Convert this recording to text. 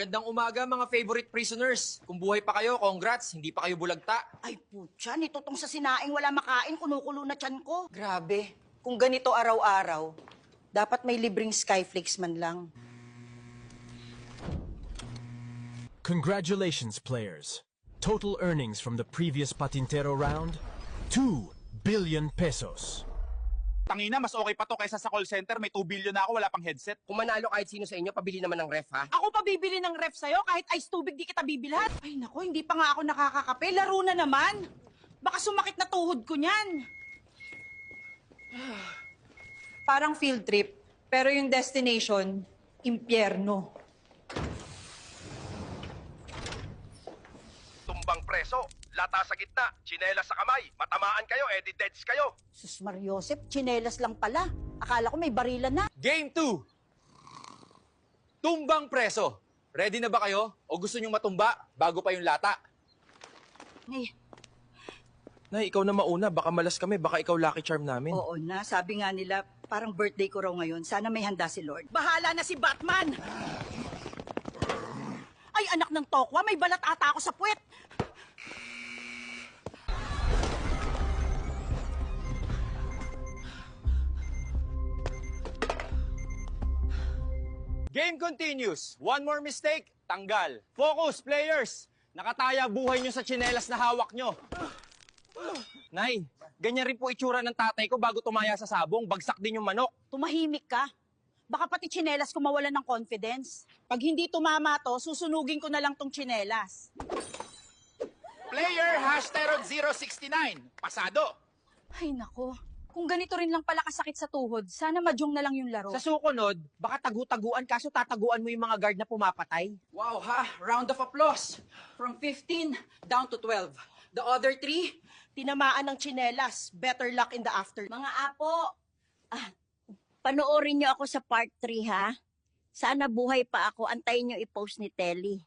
Gandang umaga mga favorite prisoners. Kung buhay pa kayo, congrats, hindi pa kayo bulagta. Ay, putya, nito tong sa sinaing wala makain, kunukulo na tiyan ko. Grabe, kung ganito araw-araw, dapat may libreng Skyflakes man lang. Congratulations, players. Total earnings from the previous Patintero round, 2 billion pesos. Tangina, mas okay pa to kaysa sa call center. May 2 billion na ako, wala pang headset. Kung manalo kahit sino sa inyo, pabili naman ng ref, ha? Ako pa bibili ng ref sa'yo kahit ice tubig di kita bibilhan. Ay nako, hindi pa nga ako nakakakape. Laro na naman. Baka sumakit na tuhod ko niyan. Parang field trip, pero yung destination, impyerno. Tumbang preso, lata sa gitna, tsinelas sa kamay, matamaan kayo, edi deads kayo. Sus Mariosep, tsinelas lang pala. Akala ko may barilan na. Game 2! Tumbang preso. Ready na ba kayo? O gusto nyong matumba bago pa yung lata? Ay, Nay, ikaw na mauna. Baka malas kami. Baka ikaw lucky charm namin. oo na, sabi nga nila, parang birthday ko raw ngayon. Sana may handa si Lord. Bahala na si Batman! Ay, anak ng tokwa, may balat ata ako sa puwet. Game continues. One more mistake, tanggal. Focus, players! Nakataya buhay nyo sa tsinelas na hawak nyo. Nay, ganyan rin po itsura ng tatay ko bago tumaya sa sabong. Bagsak din yung manok. Tumahimik ka. Baka pati tsinelas ko mawalan ng confidence. Pag hindi tumama to, susunugin ko na lang tong tsinelas. Player #069. Pasado. Ay nako, kung ganito rin lang pala kasakit sa tuhod, sana madyong na lang yung laro. Sa susunod, baka tagu-taguan kaso tataguan mo yung mga guard na pumapatay. Wow ha, round of applause. From 15 down to 12. The other 3, Tinamaan ng tsinelas. Better luck in the after. Mga apo, panoorin niyo ako sa part 3 ha. Sana buhay pa ako, antayin niyo i-post ni Telly.